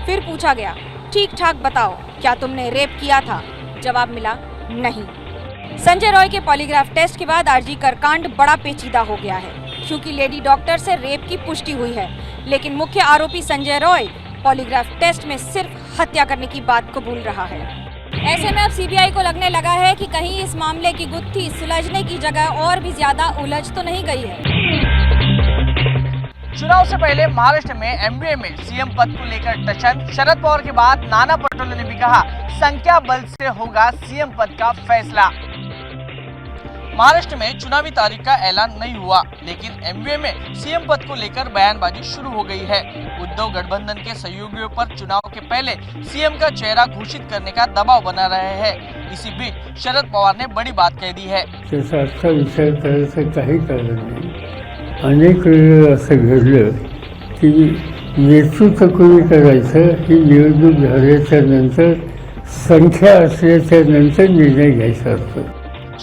फिर पूछा गया, ठीक ठाक बताओ, क्या तुमने रेप किया था? जवाब मिला, नहीं। संजय रॉय के पॉलीग्राफ टेस्ट के बाद आरजीकर कांड बड़ा पेचीदा हो गया है, क्योंकि लेडी डॉक्टर से रेप की पुष्टि हुई है, लेकिन मुख्य आरोपी संजय रॉय पॉलीग्राफ टेस्ट में सिर्फ हत्या करने की बात कबूल रहा है। ऐसे में अब सीबीआई को लगने लगा है कि कहीं इस मामले की गुत्थी सुलझने की जगह और भी ज्यादा उलझ तो नहीं गई है। चुनाव से पहले महाराष्ट्र में एमवीए में सीएम पद को लेकर टचन। शरद पवार के बाद नाना पटोले ने भी कहा, संख्या बल से होगा सीएम पद का फैसला। महाराष्ट्र में चुनावी तारीख का ऐलान नहीं हुआ, लेकिन एमवीए में सीएम पद को लेकर बयानबाजी शुरू हो गई है। उद्धव गठबंधन के सहयोगियों पर चुनाव के पहले सीएम का चेहरा घोषित करने का दबाव बना रहे हैं। इसी बीच शरद पवार ने बड़ी बात कह दी है। त्याचा विचार करायचं काही कारण नाही। अनेक वेळा असं घडलं की नेतृत्व कोणी करायचं ही निवडणूक झाल्याच्या नंतर संख्या असल्याच्या नंतर निर्णय घ्यायचा असतो।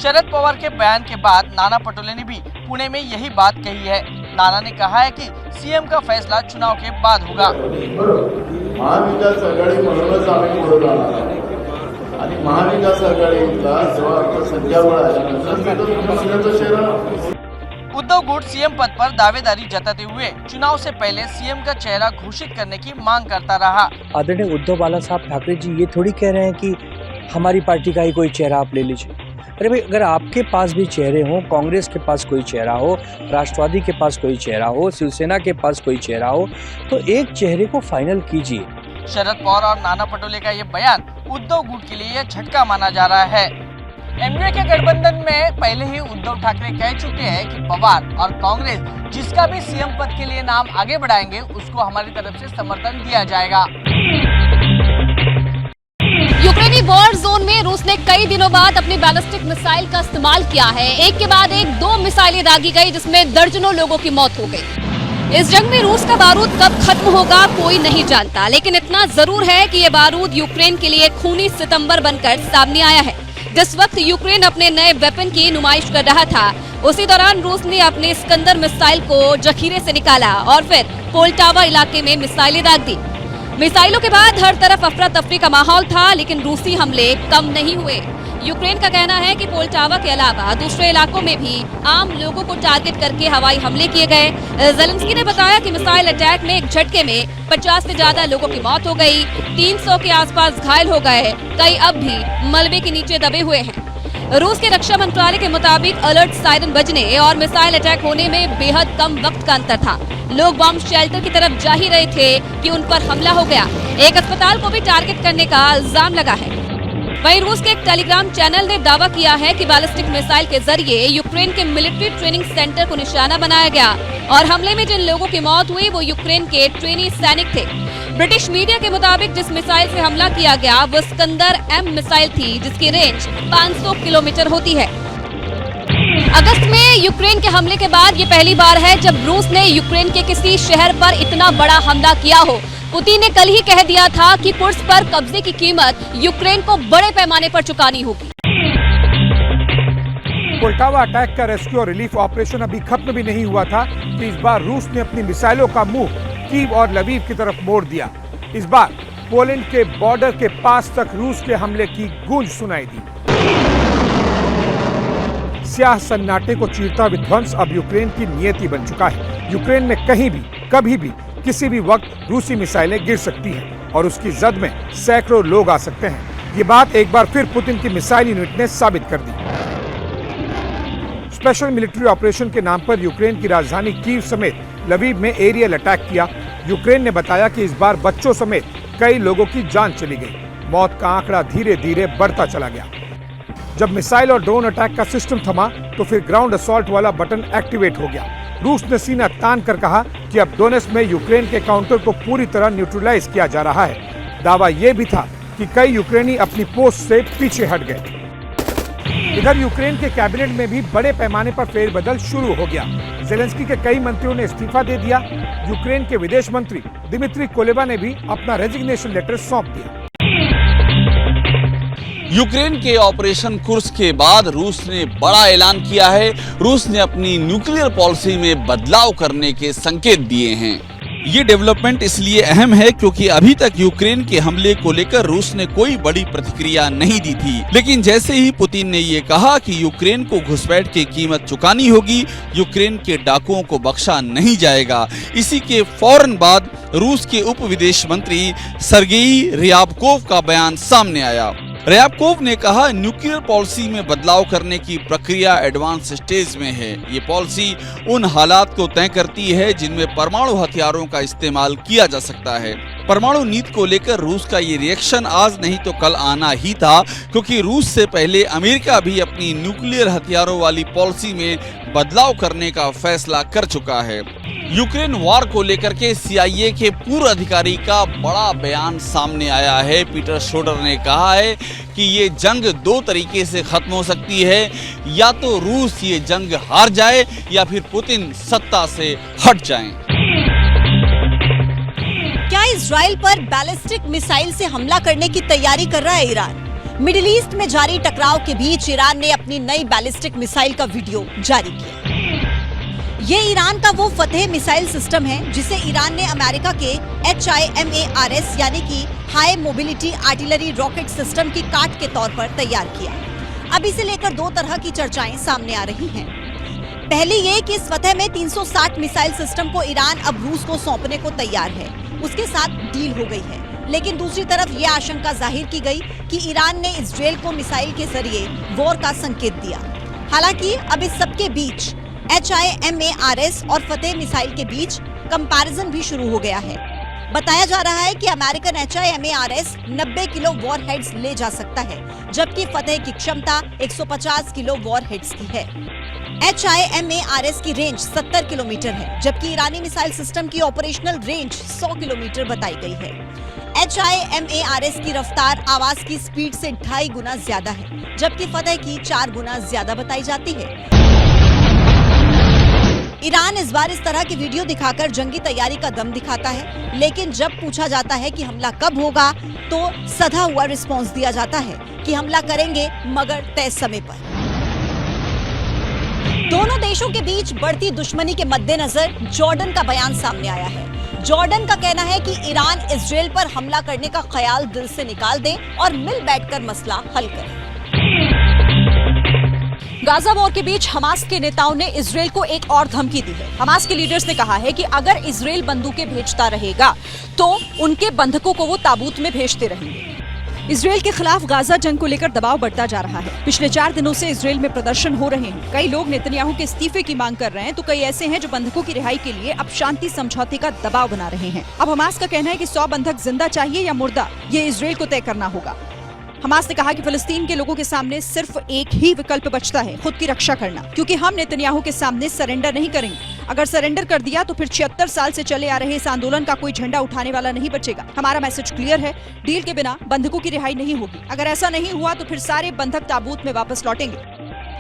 शरद पवार के बयान के बाद नाना पटोले ने भी पुणे में यही बात कही है। नाना ने कहा है कि सीएम का फैसला चुनाव के बाद होगा। महाविकास आघाडी म्हणूनच आम्ही पुढे जाणार आणि महाविकास आघाडीला जेव्हा संख्याबळ आल्यानंतर उद्धव गुट सीएम पद पर दावेदारी जताते हुए चुनाव से पहले सीएम का चेहरा घोषित करने की मांग करता रहा। आदरणीय उद्धव बाला साहब ठाकरे जी ये थोड़ी कह रहे हैं कि हमारी पार्टी का ही कोई चेहरा आप ले लीजिए। अरे भाई, अगर आपके पास भी चेहरे हों, कांग्रेस के पास कोई चेहरा हो, राष्ट्रवादी के पास कोई चेहरा हो, शिवसेना के पास कोई चेहरा हो, तो एक चेहरे को फाइनल कीजिए। शरद पवार और नाना पटोले का ये बयान उद्धव गुट के लिए झटका माना जा रहा है। एमयूए के गठबंधन में पहले ही उद्धव ठाकरे कह चुके हैं कि पवार और कांग्रेस जिसका भी सीएम पद के लिए नाम आगे बढ़ाएंगे उसको हमारी तरफ से समर्थन दिया जाएगा। यूक्रेनी वॉर जोन में रूस ने कई दिनों बाद अपनी बैलिस्टिक मिसाइल का इस्तेमाल किया है। एक के बाद एक 2 मिसाइलें दागी गई जिसमें दर्जनों लोगों की मौत हो गई। इस जंग में रूस का बारूद कब खत्म होगा कोई नहीं जानता, लेकिन इतना जरूर है कि ये बारूद यूक्रेन के लिए खूनी सितंबर बनकर सामने आया है। जिस वक्त यूक्रेन अपने नए वेपन की नुमाइश कर रहा था, उसी दौरान रूस ने अपने इस्कंदर मिसाइल को जखीरे से निकाला और फिर पोल्टावा इलाके में मिसाइलें दाग दी। मिसाइलों के बाद हर तरफ अफरा तफरी का माहौल था, लेकिन रूसी हमले कम नहीं हुए। यूक्रेन का कहना है कि पोल्टावा के अलावा दूसरे इलाकों में भी आम लोगों को टारगेट करके हवाई हमले किए गए। ज़ेलेंस्की ने बताया कि मिसाइल अटैक में एक झटके में 50 से ज्यादा लोगों की मौत हो गई, 300 के आसपास घायल हो गए, कई अब भी मलबे के नीचे दबे हुए हैं। रूस के रक्षा मंत्रालय के मुताबिक अलर्ट सायरन बजने और मिसाइल अटैक होने में बेहद कम वक्त का अंतर था। लोग बॉम्ब शेल्टर की तरफ जा ही रहे थे कि उन पर हमला हो गया। एक अस्पताल को भी टारगेट करने का इल्जाम लगा है। वहीं रूस के एक टेलीग्राम चैनल ने दावा किया है कि बैलिस्टिक मिसाइल के जरिए यूक्रेन के मिलिट्री ट्रेनिंग सेंटर को निशाना बनाया गया और हमले में जिन लोगों की मौत हुई वो यूक्रेन के ट्रेनी सैनिक थे। ब्रिटिश मीडिया के मुताबिक जिस मिसाइल से हमला किया गया वो स्कंदर M मिसाइल थी, जिसकी रेंज 500 किलोमीटर होती है। अगस्त में यूक्रेन के हमले के बाद ये पहली बार है जब रूस ने यूक्रेन के किसी शहर पर इतना बड़ा हमला किया हो। पुतिन ने कल ही कह दिया था कि कुर्स पर कब्जे की कीमत यूक्रेन को बड़े पैमाने पर चुकानी होगी। पोल्टावा अटैक का रेस्क्यू और रिलीफ ऑपरेशन अभी खत्म भी नहीं हुआ था कि इस बार रूस ने अपनी मिसाइलों का मुंह कीव और लवीव की तरफ मोड़ दिया। इस बार पोलैंड के बॉर्डर के पास तक रूस के हमले की गूंज सुनाई दी। स्याह सन्नाटे को चीरता विध्वंस अब यूक्रेन की नियति बन चुका है। यूक्रेन में कहीं भी, कभी भी, किसी भी वक्त रूसी मिसाइलें गिर सकती हैं और उसकी जद में सैकड़ों लोग आ सकते हैं। ये बात एक बार फिर पुतिन की मिसाइल यूनिट ने साबित कर दी। स्पेशल मिलिट्री ऑपरेशन के नाम पर यूक्रेन की राजधानी कीव समेत लवीव में एरियल अटैक किया। यूक्रेन ने बताया कि इस बार बच्चों समेत कई लोगों की जान चली गई। मौत का आंकड़ा धीरे धीरे बढ़ता चला गया। जब मिसाइल और ड्रोन अटैक का सिस्टम थमा तो फिर ग्राउंड असॉल्ट वाला बटन एक्टिवेट हो गया। रूस ने सीना तान कर कहा कि अब डोनेट्स्क में यूक्रेन के काउंटर को पूरी तरह न्यूट्रलाइज किया जा रहा है। दावा यह भी था कि कई यूक्रेनी अपनी पोस्ट से पीछे हट गए। इधर यूक्रेन के कैबिनेट में भी बड़े पैमाने पर फेरबदल शुरू हो गया। ज़ेलेंस्की के कई मंत्रियों ने इस्तीफा दे दिया। यूक्रेन के विदेश मंत्री दिमित्री कोलेबा ने भी अपना रेजिग्नेशन लेटर सौंप दिया। यूक्रेन के ऑपरेशन कुर्स्क के बाद रूस ने बड़ा ऐलान किया है। रूस ने अपनी न्यूक्लियर पॉलिसी में बदलाव करने के संकेत दिए हैं। ये डेवलपमेंट इसलिए अहम है क्योंकि अभी तक यूक्रेन के हमले को लेकर रूस ने कोई बड़ी प्रतिक्रिया नहीं दी थी, लेकिन जैसे ही पुतिन ने ये कहा कि यूक्रेन को घुसपैठ की कीमत चुकानी होगी, यूक्रेन के डाकुओं को बख्शा नहीं जाएगा, इसी के फौरन बाद रूस के उप विदेश मंत्री सर्गेई रियाबकोव का बयान सामने आया। रियाबकोव ने कहा, न्यूक्लियर पॉलिसी में बदलाव करने की प्रक्रिया एडवांस स्टेज में है। ये पॉलिसी उन हालात को तय करती है जिनमें परमाणु हथियारों का इस्तेमाल किया जा सकता है। परमाणु नीति को लेकर रूस का ये रिएक्शन आज नहीं तो कल आना ही था, क्योंकि रूस से पहले अमेरिका भी अपनी न्यूक्लियर हथियारों वाली पॉलिसी में बदलाव करने का फैसला कर चुका है। यूक्रेन वॉर को लेकर के CIA के पूर्व अधिकारी का बड़ा बयान सामने आया है। पीटर शोडर ने कहा है कि ये जंग 2 तरीके से खत्म हो सकती है, या तो रूस ये जंग हार जाए या फिर पुतिन सत्ता से हट जाएं। क्या इजराइल पर बैलिस्टिक मिसाइल से हमला करने की तैयारी कर रहा है ईरान? मिडिल ईस्ट में जारी टकराव के बीच ईरान ने अपनी नई बैलिस्टिक मिसाइल का वीडियो जारी किया। ये ईरान का वो फतेह मिसाइल सिस्टम है जिसे ईरान ने अमेरिका के HIMARS यानी कि high mobility artillery rocket system की काट के तौर पर तैयार किया। अब इसे लेकर 2 तरह की चर्चाएं सामने आ रही हैं। पहली ये कि इस फतेह में 360 मिसाइल सिस्टम को ईरान अब रूस को सौंपने को तैयार है, उसके साथ डील हो गई है। लेकिन दूसरी तरफ ये आशंका जाहिर की गई कि ईरान ने इजरायल को मिसाइल के जरिए वॉर का संकेत दिया। हालांकि अब इस सबके बीच HIMARS और फतेह मिसाइल के बीच कंपैरिजन भी शुरू हो गया है। बताया जा रहा है कि अमेरिकन HIMARS 90 किलो वॉरहेड्स ले जा सकता है, जबकि फतेह की क्षमता 150 किलो वॉरहेड्स की है। HIMARS की रेंज 70 किलोमीटर है, जबकि ईरानी मिसाइल सिस्टम की ऑपरेशनल रेंज 100 किलोमीटर बताई गई है। HIMARS की रफ्तार आवाज की स्पीड से 2.5 गुना ज्यादा है, जबकि फतेह की 4 गुना ज्यादा बताई जाती है। ईरान इस बार इस तरह की वीडियो दिखाकर जंगी तैयारी का दम दिखाता है, लेकिन जब पूछा जाता है कि हमला कब होगा तो सधा हुआ रिस्पॉन्स दिया जाता है कि हमला करेंगे मगर तय समय पर। दोनों देशों के बीच बढ़ती दुश्मनी के मद्देनजर जॉर्डन का बयान सामने आया है। जॉर्डन का कहना है कि ईरान इजरायल पर हमला करने का ख्याल दिल से निकाल दे और मिल बैठकर मसला हल करे। गाजा वॉर के बीच हमास के नेताओं ने इजरायल को एक और धमकी दी है। हमास के लीडर्स ने कहा है कि अगर इजरायल बंदूकें भेजता रहेगा तो उनके बंधकों को वो ताबूत में भेजते रहेंगे। इजरायल के खिलाफ गाजा जंग को लेकर दबाव बढ़ता जा रहा है। पिछले 4 दिनों से इजरायल में प्रदर्शन हो रहे हैं। कई लोग नेतन्याहू के इस्तीफे की मांग कर रहे हैं, तो कई ऐसे हैं जो बंधकों की रिहाई के लिए अब शांति समझौते का दबाव बना रहे हैं। अब हमास का कहना है कि 100 बंधक जिंदा चाहिए या मुर्दा, ये इजरायल को तय करना होगा। हमास ने कहा कि फिलिस्तीन के लोगों के सामने सिर्फ एक ही विकल्प बचता है, खुद की रक्षा करना, क्योंकि हम नेतन्याहू के सामने सरेंडर नहीं करेंगे। अगर सरेंडर कर दिया तो फिर 76 साल से चले आ रहे इस आंदोलन का कोई झंडा उठाने वाला नहीं बचेगा। हमारा मैसेज क्लियर है, डील के बिना बंधकों की रिहाई नहीं होगी। अगर ऐसा नहीं हुआ तो फिर सारे बंधक ताबूत में वापस लौटेंगे।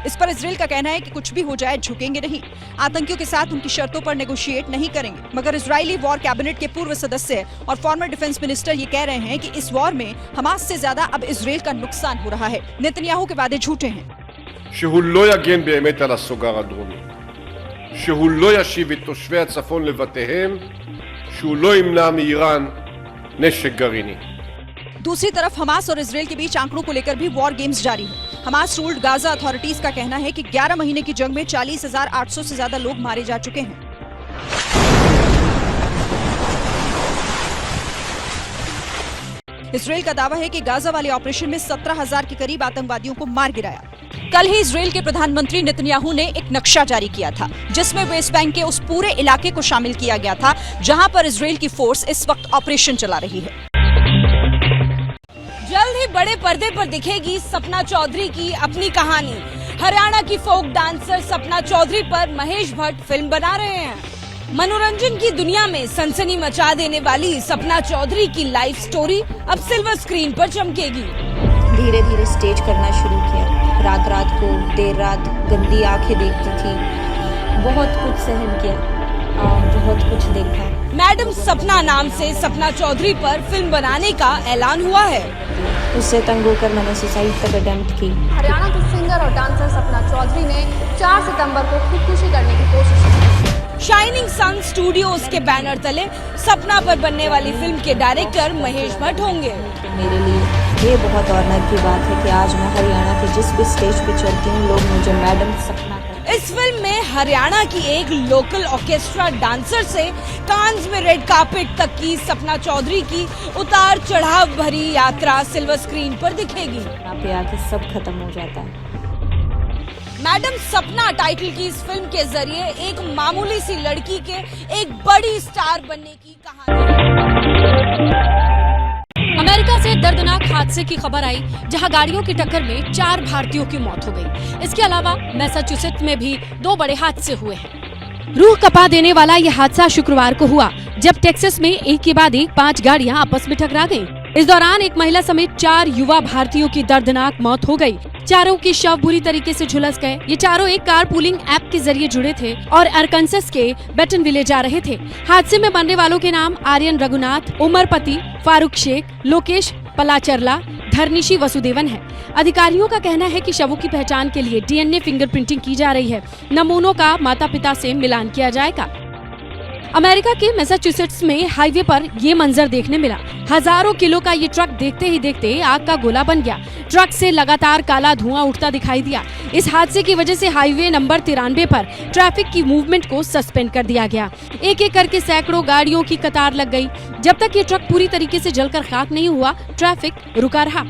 इस पर इजरायल का कहना है कि कुछ भी हो जाए झुकेंगे नहीं, आतंकियों के साथ उनकी शर्तों पर नेगोशिएट नहीं करेंगे। मगर इजरायली वॉर कैबिनेट के पूर्व सदस्य और फॉर्मर डिफेंस मिनिस्टर ये कह रहे हैं कि इस वॉर में हमास से ज्यादा अब इजरायल का नुकसान हो रहा है। नेतन्याहू के वादे झूठे हैं। שהוא לא יגן באמת על הסוגר הדרומי, שהוא לא ישיב את תושבי הצפון לבתיהם, שהוא לא ימנע מאיראן נשק גרעיני. दूसरी तरफ हमास और इजरायल के बीच आंकड़ों को लेकर भी वॉर गेम्स जारी है। हमास रूल्ड गाजा अथॉरिटीज का कहना है कि 11 महीने की जंग में 40,800 से ज्यादा लोग मारे जा चुके हैं। इजरायल का दावा है कि गाजा वाले ऑपरेशन में 17,000 के करीब आतंकवादियों को मार गिराया। कल ही इजरायल के प्रधानमंत्री नेतन्याहू ने एक नक्शा जारी किया था, जिसमें वेस्ट बैंक के उस पूरे इलाके को शामिल किया गया था जहां पर इजरायल की फोर्स इस वक्त ऑपरेशन चला रही है। जल्द ही बड़े पर्दे पर दिखेगी सपना चौधरी की अपनी कहानी। हरियाणा की फोक डांसर सपना चौधरी पर महेश भट्ट फिल्म बना रहे हैं। मनोरंजन की दुनिया में सनसनी मचा देने वाली सपना चौधरी की लाइफ स्टोरी अब सिल्वर स्क्रीन पर चमकेगी। धीरे धीरे स्टेज करना शुरू किया। रात रात को देर रात गंदी आंखें देखती थी, बहुत कुछ सहन किया, बहुत कुछ देखा। मैडम सपना नाम से सपना चौधरी पर फिल्म बनाने का ऐलान हुआ है। उससे तंग होकर मैंने सुसाइड तक अटेम्प्ट की। हरियाणा की सिंगर और डांसर सपना चौधरी ने 4 सितंबर को खुदकुशी करने की कोशिश की। शाइनिंग सन स्टूडियोज के बैनर तले सपना पर बनने वाली फिल्म के डायरेक्टर महेश भट्ट होंगे। मेरे लिए ये बहुत ऑनर की बात है कि आज मैं हरियाणा के जिस भी स्टेज पे चलती हूँ लोग मुझे मैडम सपना कहते हैं। इस फिल्म में हरियाणा की एक लोकल ऑर्केस्ट्रा डांसर से कांस में रेड कार्पेट तक की सपना चौधरी की उतार चढ़ाव भरी यात्रा सिल्वर स्क्रीन पर दिखेगी। यहाँ पे आके सब खत्म हो जाता है। मैडम सपना टाइटल की इस फिल्म के जरिए एक मामूली सी लड़की के एक बड़ी स्टार बनने की कहानी। अमेरिका से दर्दनाक हादसे की खबर आई, जहां गाड़ियों की टक्कर में 4 भारतीयों की मौत हो गई। इसके अलावा मैसाचुसेट्स में भी 2 बड़े हादसे हुए हैं। रूह कपा देने वाला यह हादसा शुक्रवार को हुआ, जब टेक्सास में एक के बाद एक 5 गाड़ियां आपस में टकरा गईं। इस दौरान एक महिला समेत 4 युवा भारतीयों की दर्दनाक मौत हो गई। चारों के शव बुरी तरीके से झुलस गए। ये चारों एक कार पूलिंग ऐप के जरिए जुड़े थे और अरकानसास के बेटनविले जा रहे थे। हादसे में मरने वालों के नाम आर्यन रघुनाथ, उमर पति, फारूक शेख, लोकेश पलाचरला, धरनीशी वसुदेवन है। अधिकारियों का कहना है कि शवों की पहचान के लिए DNA फिंगरप्रिंटिंग की जा रही है। नमूनों का माता पिता से मिलान किया जाएगा। अमेरिका के मैसाचुसेट्स में हाईवे पर ये मंजर देखने मिला। हजारों किलो का ये ट्रक देखते ही देखते आग का गोला बन गया। ट्रक से लगातार काला धुआं उठता दिखाई दिया। इस हादसे की वजह से हाईवे नंबर 93 पर ट्रैफिक की मूवमेंट को सस्पेंड कर दिया गया। एक एक करके सैकड़ों गाड़ियों की कतार लग गई। जब तक ये ट्रक पूरी तरीके से जलकर खाक नहीं हुआ, ट्रैफिक रुका रहा।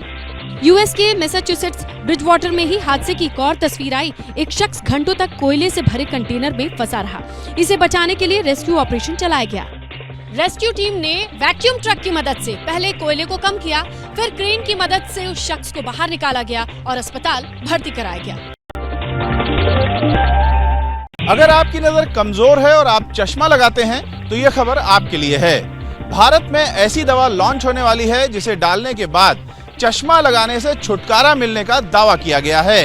यूएस के मैसाचुसेट्स ब्रिजवाटर में ही हादसे की एक और तस्वीर आई। एक शख्स घंटों तक कोयले से भरे कंटेनर में फंसा रहा। इसे बचाने के लिए रेस्क्यू ऑपरेशन चलाया गया। रेस्क्यू टीम ने वैक्यूम ट्रक की मदद से पहले कोयले को कम किया, फिर क्रेन की मदद से उस शख्स को बाहर निकाला गया और अस्पताल भर्ती कराया गया। अगर आपकी नजर कमजोर है और आप चश्मा लगाते हैं तो ये खबर आपके लिए है। भारत में ऐसी दवा लॉन्च होने वाली है जिसे डालने के बाद चश्मा लगाने से छुटकारा मिलने का दावा किया गया है।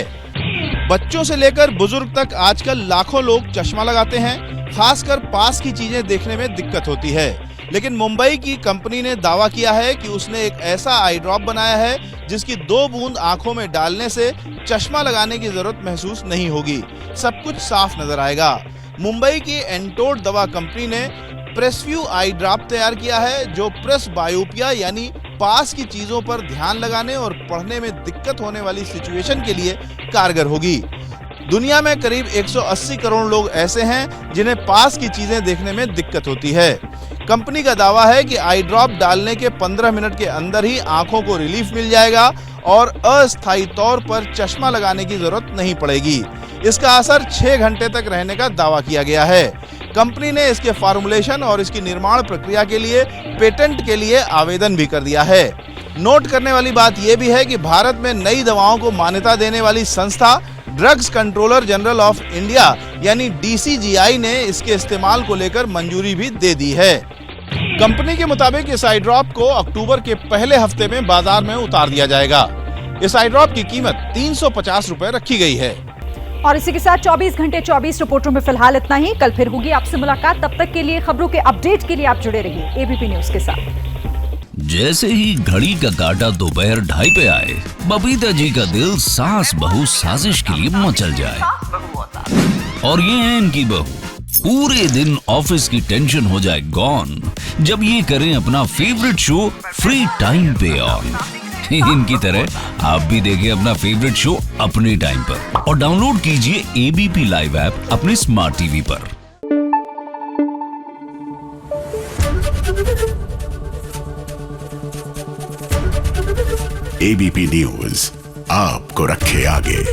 बच्चों से लेकर बुजुर्ग तक आजकल लाखों लोग चश्मा लगाते हैं। खासकर पास की चीजें देखने में दिक्कत होती है, लेकिन मुंबई की कंपनी ने दावा किया है कि उसने एक ऐसा आई ड्रॉप बनाया है जिसकी 2 बूंद आंखों में डालने से चश्मा लगाने की जरूरत महसूस नहीं होगी, सब कुछ साफ नजर आएगा। मुंबई की एंटोड दवा कंपनी ने प्रेसव्यू आई ड्रॉप तैयार किया है जो प्रेस बायोपिया यानी पास की चीजों पर ध्यान लगाने और पढ़ने में दिक्कत होने वाली सिचुएशन के लिए कारगर होगी। दुनिया में करीब 180 करोड़ लोग ऐसे हैं जिन्हें पास की चीजें देखने में दिक्कत होती है। कंपनी का दावा है कि आई ड्रॉप डालने के 15 मिनट के अंदर ही आंखों को रिलीफ मिल जाएगा और अस्थायी तौर पर चश्मा लगाने की जरूरत नहीं पड़ेगी। इसका असर 6 घंटे तक रहने का दावा किया गया है। कंपनी ने इसके फार्मूलेशन और इसकी निर्माण प्रक्रिया के लिए पेटेंट के लिए आवेदन भी कर दिया है। नोट करने वाली बात यह भी है कि भारत में नई दवाओं को मान्यता देने वाली संस्था drugs controller general of India यानी DCGI ने इसके इस्तेमाल को लेकर मंजूरी भी दे दी है। कंपनी के मुताबिक इस आई ड्रॉप को अक्टूबर के पहले हफ्ते में बाजार में उतार दिया जाएगा। इस आई ड्रॉप की कीमत 350 रुपए रखी गई है। और इसी के साथ 24 घंटे 24 रिपोर्टरों में फिलहाल इतना ही। कल फिर होगी आपसे मुलाकात। तब तक के लिए खबरों के अपडेट के लिए आप जुड़े रहिए ABP न्यूज के साथ। जैसे ही घड़ी का काटा दोपहर 2:30 पे आए, बबीता जी का दिल सास बहू साजिश के लिए मचल जाए। और ये है इनकी बहू, पूरे दिन ऑफिस की टेंशन हो जाए गॉन जब ये करें अपना फेवरेट शो फ्री टाइम पे ऑन। इनकी तरह आप भी देखें अपना फेवरेट शो अपने टाइम पर और डाउनलोड कीजिए ABP लाइव ऐप अपने स्मार्ट टीवी पर। ABP न्यूज आपको रखे आगे।